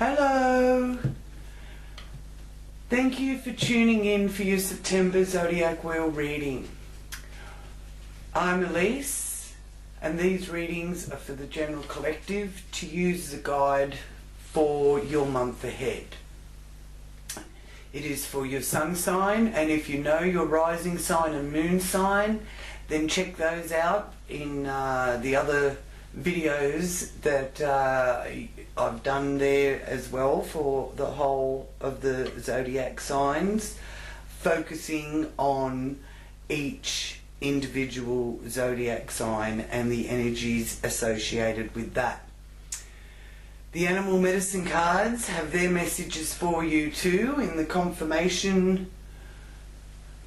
Hello! Thank you for tuning in for your September Zodiac Wheel reading. I'm Elise, and these readings are for the general collective to use as a guide for your month ahead. It is for your sun sign, and if you know your rising sign and moon sign, then check those out in the other videos that I've done there as well for the whole of the zodiac signs, focusing on each individual zodiac sign and the energies associated with that. The animal medicine cards have their messages for you too in the confirmation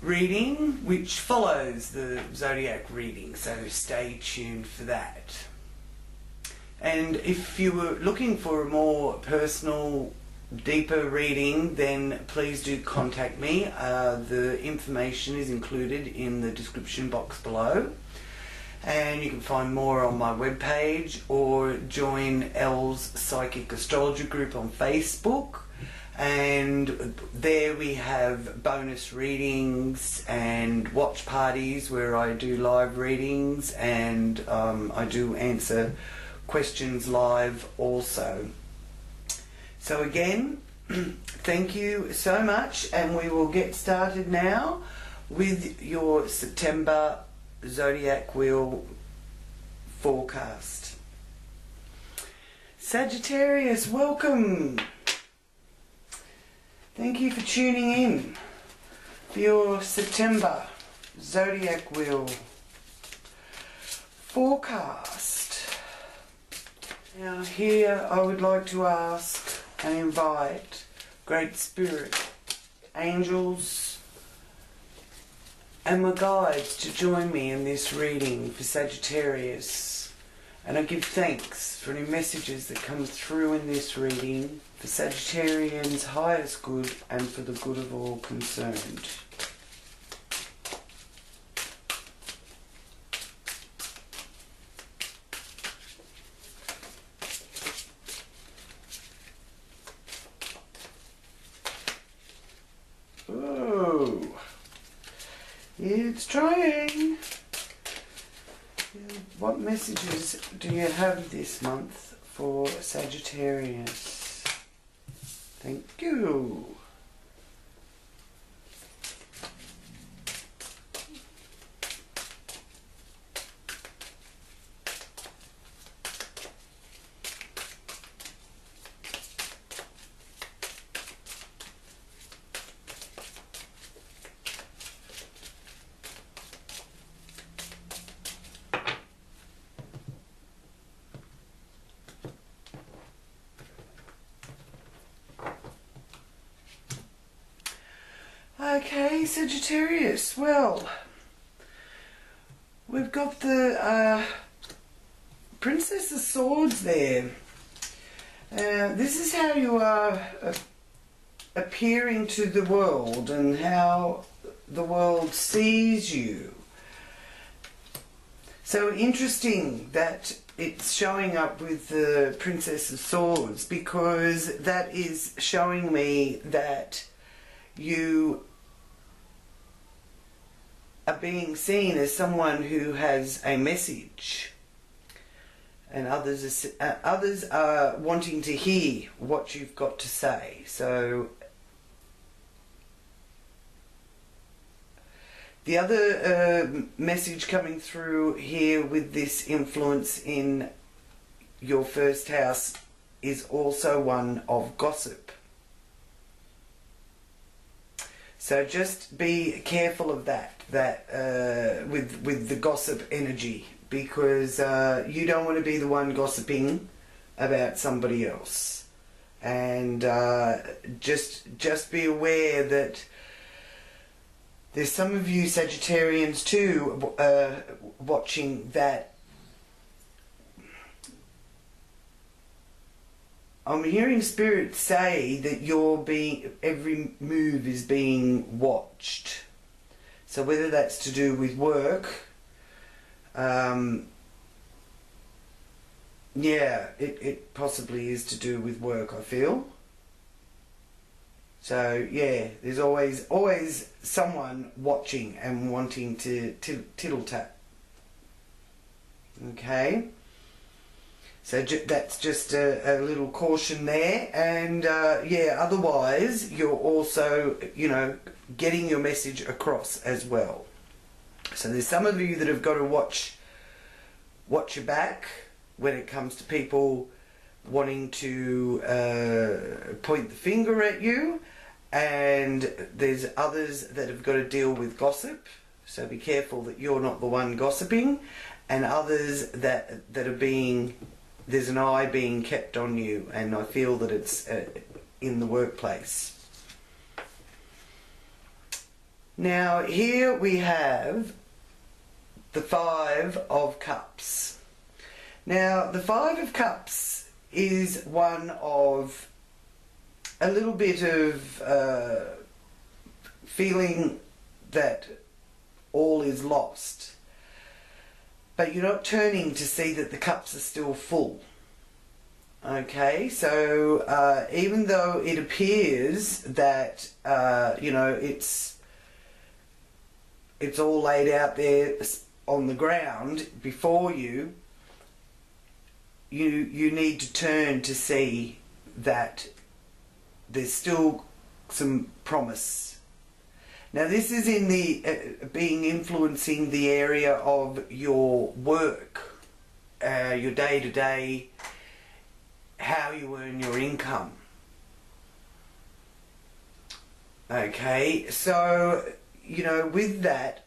reading, which follows the zodiac reading, so stay tuned for that. And if you were looking for a more personal, deeper reading, then please do contact me. The information is included in the description box below. And you can find more on my webpage or join Elle's Psychic Astrology group on Facebook. And there we have bonus readings and watch parties where I do live readings, and I do answer questions live also. So again, thank you so much, and we will get started now with your September Zodiac Wheel forecast. Sagittarius, welcome. Thank you for tuning in for your September Zodiac Wheel forecast. Now here I would like to ask and invite Great Spirit, angels and my guides to join me in this reading for Sagittarius. And I give thanks for any messages that come through in this reading for Sagittarians' highest good and for the good of all concerned. Oh, it's trying. What messages do you have this month for Sagittarius? Thank you. Okay, Sagittarius, well, we've got the Princess of Swords there. This is how you are appearing to the world and how the world sees you. So interesting that it's showing up with the Princess of Swords, because that is showing me that you are being seen as someone who has a message, and others are wanting to hear what you've got to say. So the other message coming through here with this influence in your first house is also one of gossip. So just be careful of that with the gossip energy, because you don't want to be the one gossiping about somebody else. And just be aware that there's some of you Sagittarians too watching that. I'm hearing Spirit say that every move is being watched. So whether that's to do with work, Yeah, it possibly is to do with work, I feel. So yeah, there's always someone watching and wanting to tittle tap. Okay, so that's just a little caution there, and yeah, otherwise you're also, you know, getting your message across as well. So there's some of you that have got to watch your back when it comes to people wanting to point the finger at you, and there's others that have got to deal with gossip, so be careful that you're not the one gossiping, and others that are being, there's an eye being kept on you, and I feel that it's in the workplace. Now here we have the Five of Cups. Now, the Five of Cups is one of a little bit of feeling that all is lost. But you're not turning to see that the cups are still full. Okay, so even though it appears that, you know, it's all laid out there on the ground before you, you need to turn to see that there's still some promise. Now this is in the influencing the area of your work, your day-to-day, how you earn your income. Okay, so, you know, with that,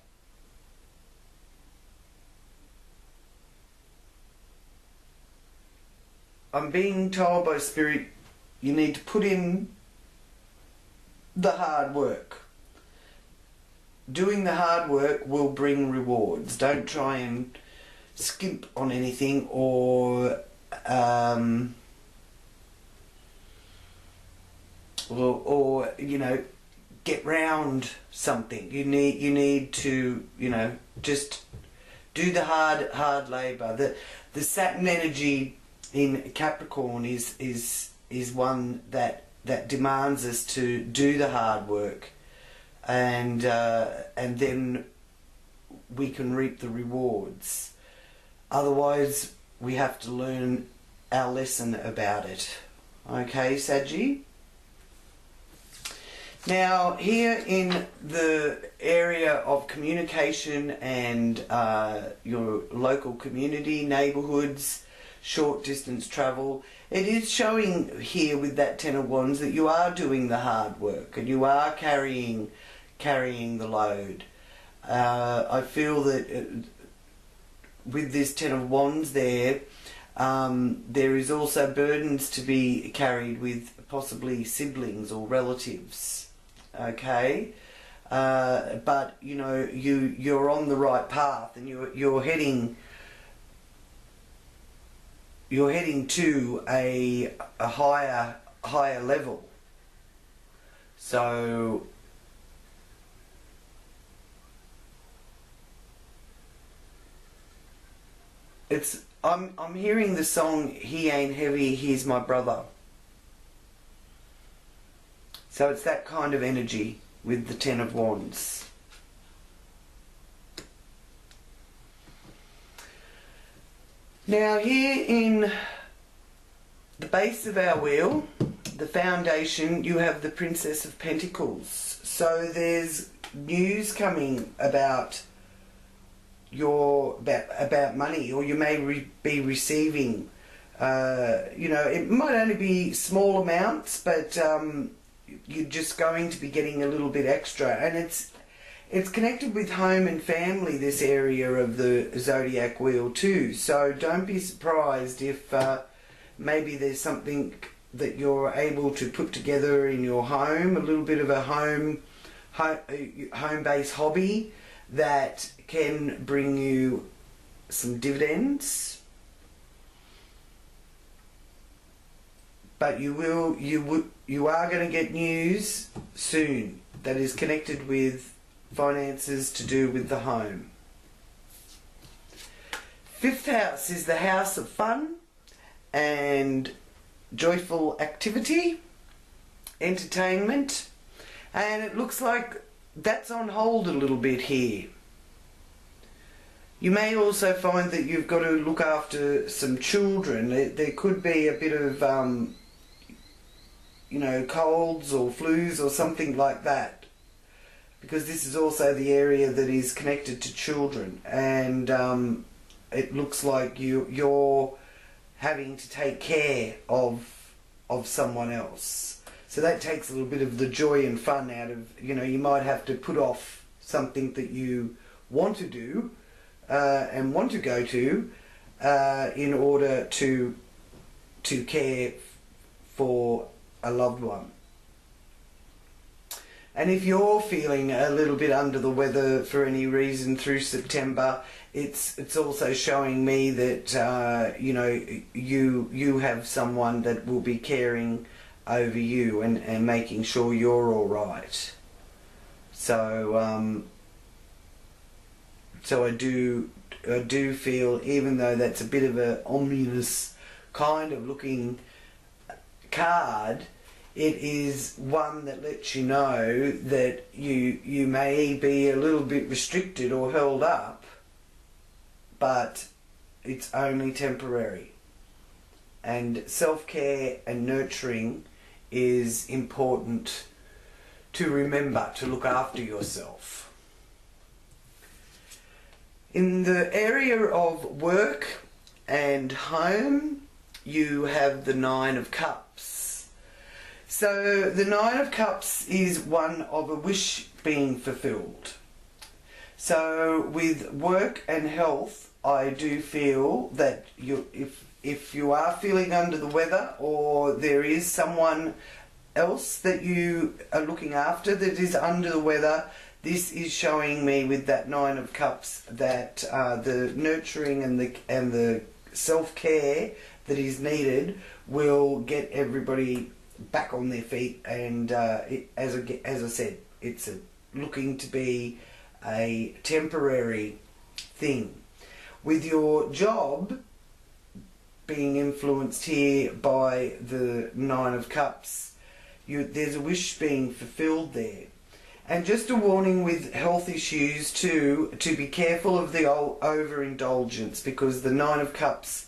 I'm being told by Spirit you need to put in the hard work. Doing the hard work will bring rewards. Don't try and skimp on anything or you know, get round something. You need to, you know, just do the hard labour. The Saturn energy in Capricorn is one that demands us to do the hard work, and then we can reap the rewards. Otherwise, we have to learn our lesson about it. Okay, Saggy? Now, here in the area of communication and your local community, neighbourhoods, short distance travel, it is showing here with that Ten of Wands that you are doing the hard work and you are carrying the load. I feel that with this Ten of Wands there is also burdens to be carried with possibly siblings or relatives. Okay, but you know, you're on the right path, and you're heading to a higher level. So I'm hearing the song "He Ain't Heavy, He's My Brother." So it's that kind of energy with the Ten of Wands. Now here in the base of our wheel, the foundation, you have the Princess of Pentacles. So there's news coming about about money, or you may be receiving, you know, it might only be small amounts, but you're just going to be getting a little bit extra, and it's connected with home and family, this area of the zodiac wheel too. So don't be surprised if maybe there's something that you're able to put together in your home, a little bit of a home-based hobby that can bring you some dividends. But you are going to get news soon that is connected with finances to do with the home. Fifth house is the house of fun and joyful activity, entertainment, and it looks like that's on hold a little bit here. You may also find that you've got to look after some children. There could be a bit of, you know, colds or flus or something like that, because this is also the area that is connected to children, and it looks like you're having to take care of someone else. So that takes a little bit of the joy and fun out of, you know, you might have to put off something that you want to do and want to go to in order to care for a loved one. And if you're feeling a little bit under the weather for any reason through September, it's also showing me that you know, you have someone that will be caring over you and making sure you're all right. So so I do feel, even though that's a bit of a ominous kind of looking card, it is one that lets you know that you may be a little bit restricted or held up, but it's only temporary. And self-care and nurturing is important to remember to look after yourself. In the area of work and home, you have the Nine of Cups. So the Nine of Cups is one of a wish being fulfilled. So with work and health, I do feel that if you are feeling under the weather, or there is someone else that you are looking after that is under the weather, this is showing me with that Nine of Cups that the nurturing and the self-care that is needed will get everybody back on their feet, and as I said, it's looking to be a temporary thing. With your job being influenced here by the Nine of Cups, there's a wish being fulfilled there. And just a warning with health issues too, to be careful of the overindulgence, because the Nine of Cups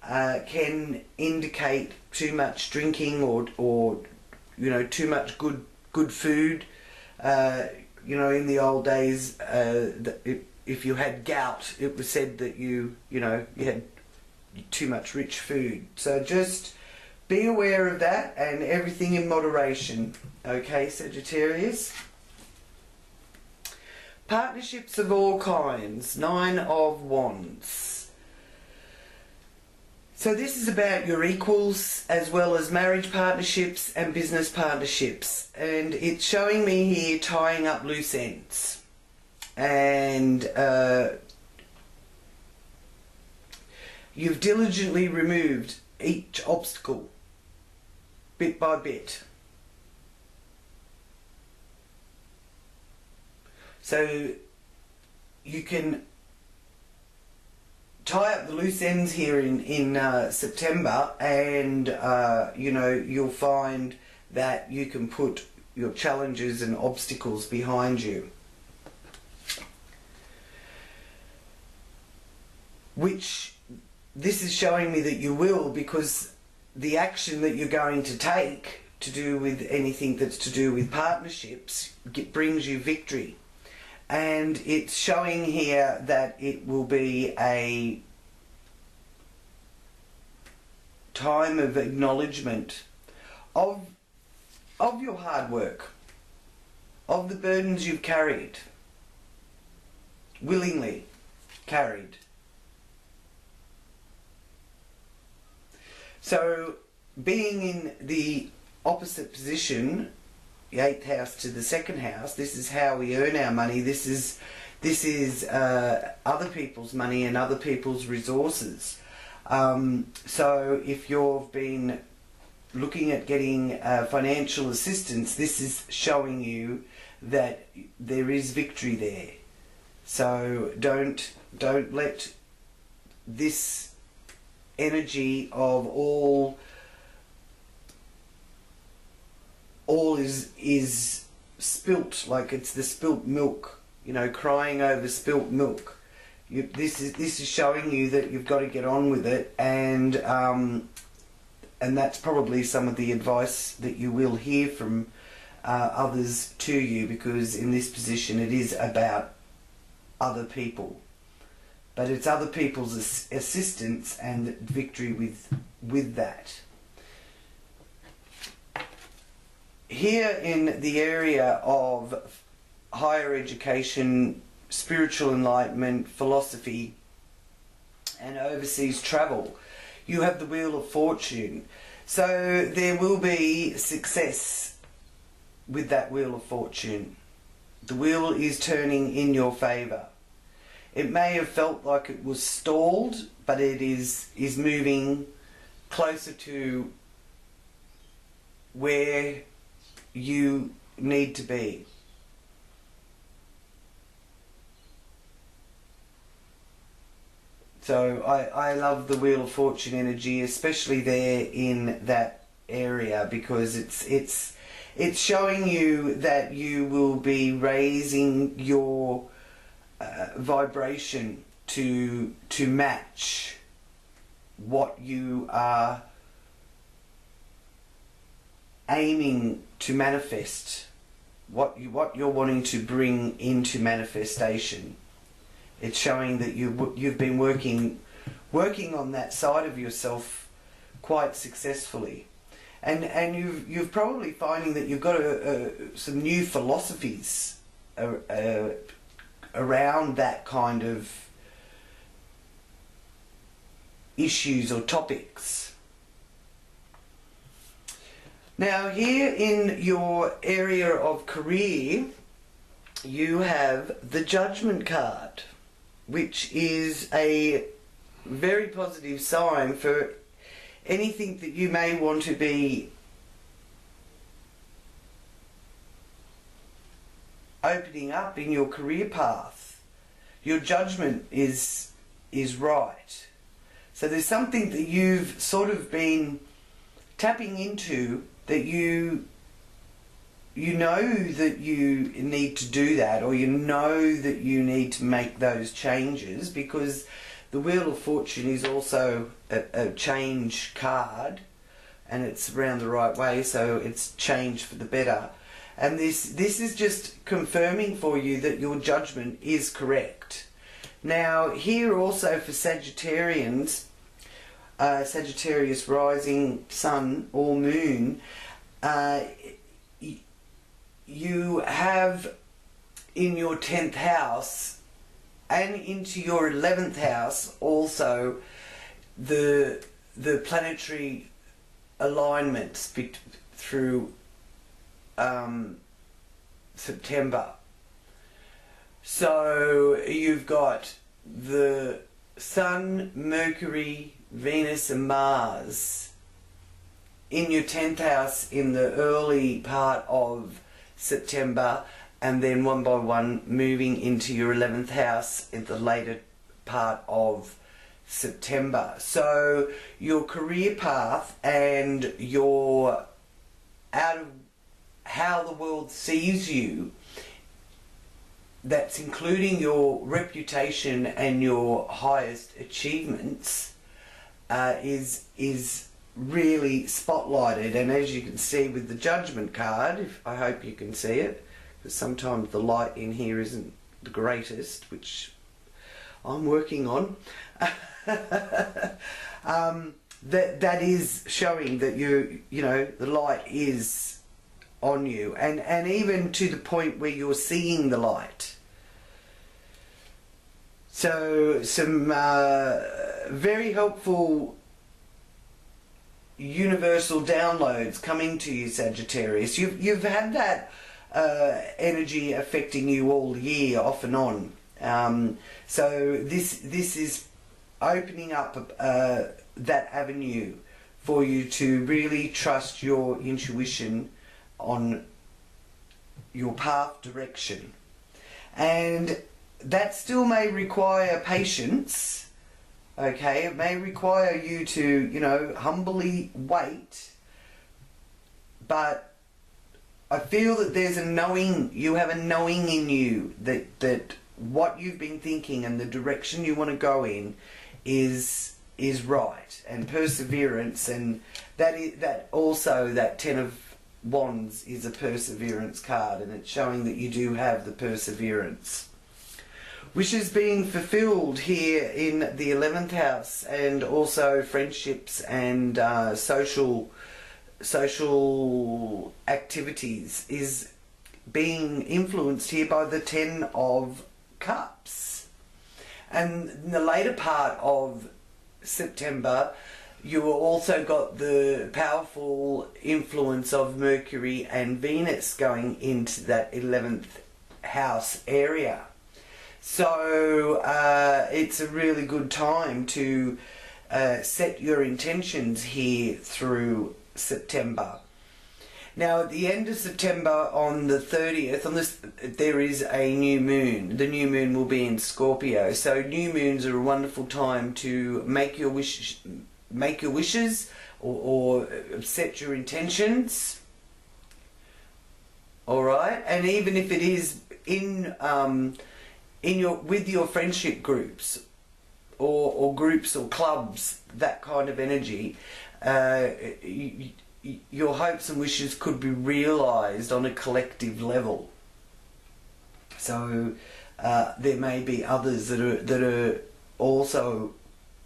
can indicate too much drinking or you know, too much good food. You know, in the old days, if you had gout, it was said that you had too much rich food. So just be aware of that, and everything in moderation. Okay, Sagittarius? Partnerships of all kinds. Nine of Wands. So this is about your equals, as well as marriage partnerships and business partnerships. And it's showing me here tying up loose ends. And you've diligently removed each obstacle, bit by bit. So you can tie up the loose ends here in September, and you know, you'll find that you can put your challenges and obstacles behind you, which this is showing me that you will, because the action that you're going to take to do with anything that's to do with partnerships brings you victory. And it's showing here that it will be a time of acknowledgement of your hard work, of the burdens you've carried, willingly carried. So being in the opposite position, the 8th house to the 2nd house, this is how we earn our money. This is other people's money and other people's resources. So if you've been looking at getting financial assistance, this is showing you that there is victory there. So don't let this energy of all is spilt, like it's the spilt milk, you know, crying over spilt milk. This is showing you that you've got to get on with it, and that's probably some of the advice that you will hear from others to you, because in this position it is about other people, but it's other people's assistance and victory with that. Here in the area of higher education, spiritual enlightenment, philosophy, and overseas travel, you have the Wheel of Fortune. So there will be success with that Wheel of Fortune. The wheel is turning in your favour. It may have felt like it was stalled, but it is moving closer to where you need to be. So I love the Wheel of Fortune energy, especially there in that area, because it's showing you that you will be raising your vibration to match what you are aiming to manifest, what you're wanting to bring into manifestation. It's showing that you've been working on that side of yourself quite successfully, and you've probably finding that you've got some new philosophies around that kind of issues or topics. Now here in your area of career, you have the Judgment card, which is a very positive sign for anything that you may want to be opening up in your career path. Your judgment is right. So there's something that you've sort of been tapping into, that you know that you need to do that, or you know that you need to make those changes, because the Wheel of Fortune is also a change card, and it's around the right way, so it's change for the better. And this is just confirming for you that your judgment is correct. Now here also for Sagittarians, Sagittarius rising, sun or moon, you have in your 10th house and into your 11th house also the planetary alignments through September. So you've got the Sun, Mercury, Venus and Mars in your 10th house in the early part of September, and then one by one moving into your 11th house in the later part of September. So your career path and your out of how the world sees you, that's including your reputation and your highest achievements, is really spotlighted. And as you can see with the Judgment card, I hope you can see it, because sometimes the light in here isn't the greatest, which I'm working on. That is showing that you know the light is on you, and even to the point where you're seeing the light. So some very helpful universal downloads coming to you, Sagittarius. You've had that energy affecting you all year, off and on. So this is opening up that avenue for you to really trust your intuition on your path direction, and that still may require patience, Okay, it may require you to, you know, humbly wait, but I feel that there's a knowing, you have a knowing in you that what you've been thinking and the direction you want to go in is right, and perseverance, and that also that 10 of Wands is a perseverance card, and it's showing that you do have the perseverance. Wishes being fulfilled here in the 11th house, and also friendships and social activities is being influenced here by the 10 of Cups. And in the later part of September, you also got the powerful influence of Mercury and Venus going into that 11th house area. So it's a really good time to set your intentions here through September. Now at the end of September, on the 30th, there is a new moon. The new moon will be in Scorpio. So new moons are a wonderful time to make your wishes or set your intentions. All right, and even if it is with your friendship groups or groups or clubs, that kind of energy, your hopes and wishes could be realised on a collective level. So there may be others that are also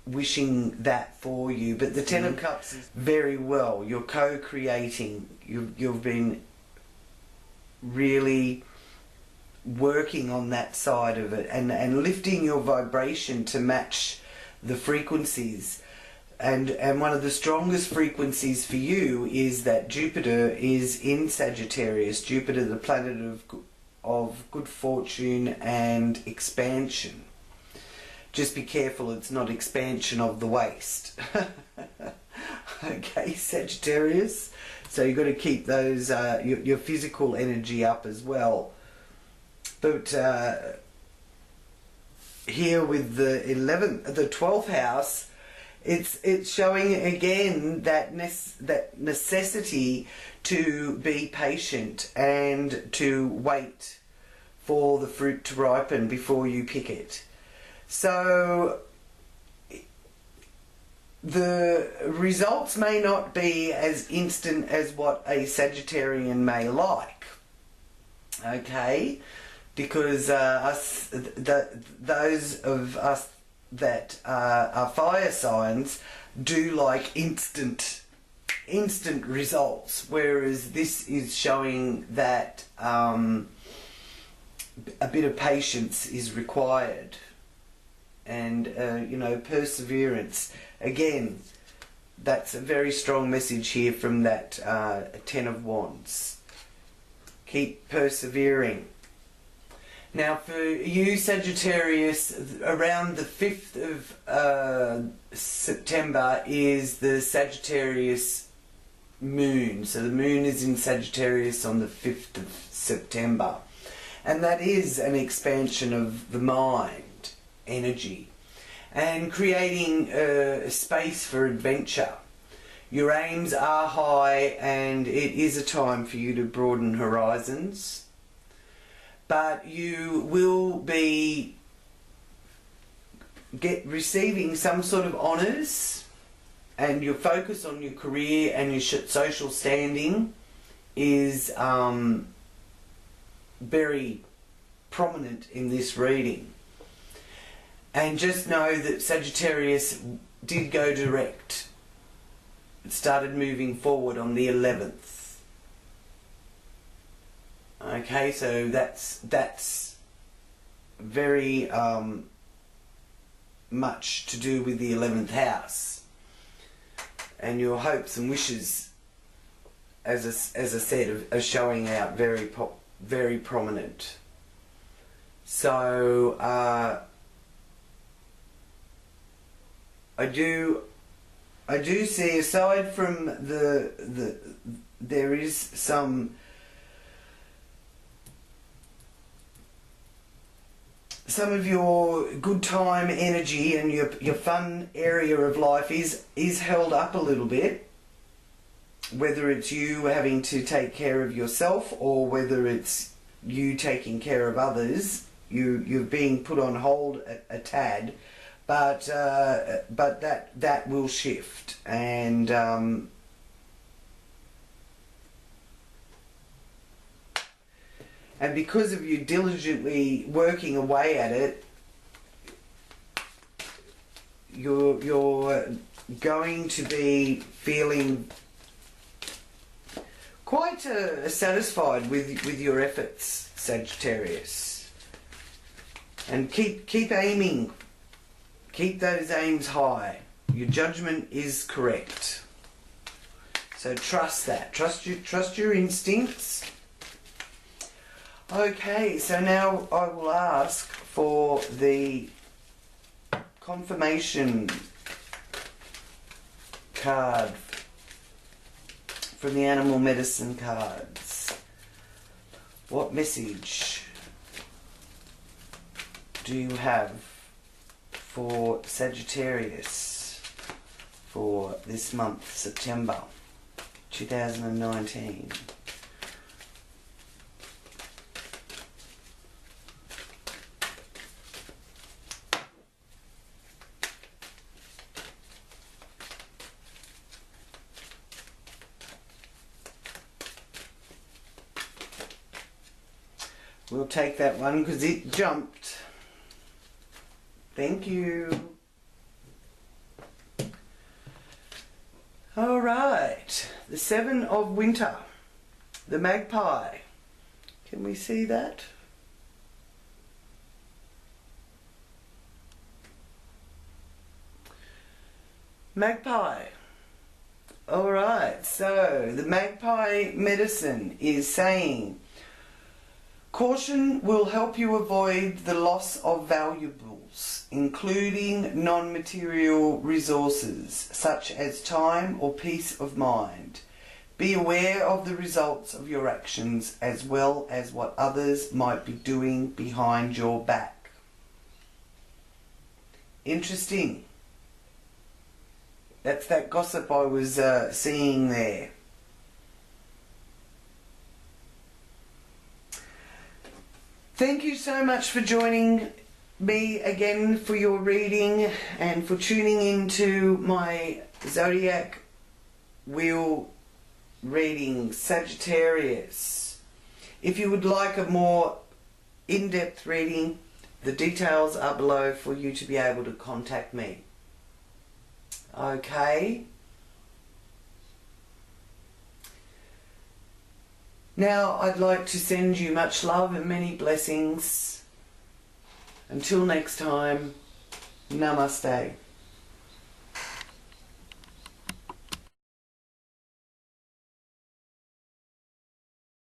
wishing that for you. But the 10 of Cups is very well. You're co-creating. You've been really working on that side of it, and lifting your vibration to match the frequencies. And one of the strongest frequencies for you is that Jupiter is in Sagittarius. Jupiter, the planet of good fortune and expansion. Just be careful it's not expansion of the waist. Okay, Sagittarius. So you've got to keep those your physical energy up as well. But here with the 12th house, it's showing again that necessity to be patient and to wait for the fruit to ripen before you pick it. So the results may not be as instant as what a Sagittarian may like. Okay, because those of us that are fire signs do like instant results, whereas this is showing that a bit of patience is required, and you know, perseverance. Again, that's a very strong message here from that 10 of Wands. Keep persevering. Now for you Sagittarius, around the 5th of September is the Sagittarius moon. So the moon is in Sagittarius on the 5th of September. And that is an expansion of the mind energy and creating a space for adventure. Your aims are high, and it is a time for you to broaden horizons. But you will be receiving some sort of honours, and your focus on your career and your social standing is very prominent in this reading. And just know that Sagittarius did go direct. It started moving forward on the 11th. Okay, so that's very much to do with the 11th house and your hopes and wishes, as I said, are showing out very prominent. So I do see, aside from there is some some of your good time energy and your fun area of life is held up a little bit, whether it's you having to take care of yourself or whether it's you taking care of others. You're being put on hold a tad, but that will shift, and because of you diligently working away at it, you're going to be feeling quite satisfied with your efforts, Sagittarius. And keep aiming. Keep those aims high. Your judgment is correct. So trust that. Trust your instincts. Okay, so now I will ask for the confirmation card from the animal medicine cards. What message do you have for Sagittarius for this month, September 2019? We'll take that one because it jumped. Thank you. Alright, the Seven of Winter, the magpie. Can we see that? Magpie. Alright, so the magpie medicine is saying, caution will help you avoid the loss of valuables, including non-material resources such as time or peace of mind. Be aware of the results of your actions as well as what others might be doing behind your back. Interesting. That's that gossip I was seeing there. Thank you so much for joining me again for your reading and for tuning into my Zodiac wheel reading, Sagittarius. If you would like a more in-depth reading, the details are below for you to be able to contact me. Okay. Now I'd like to send you much love and many blessings. Until next time, namaste.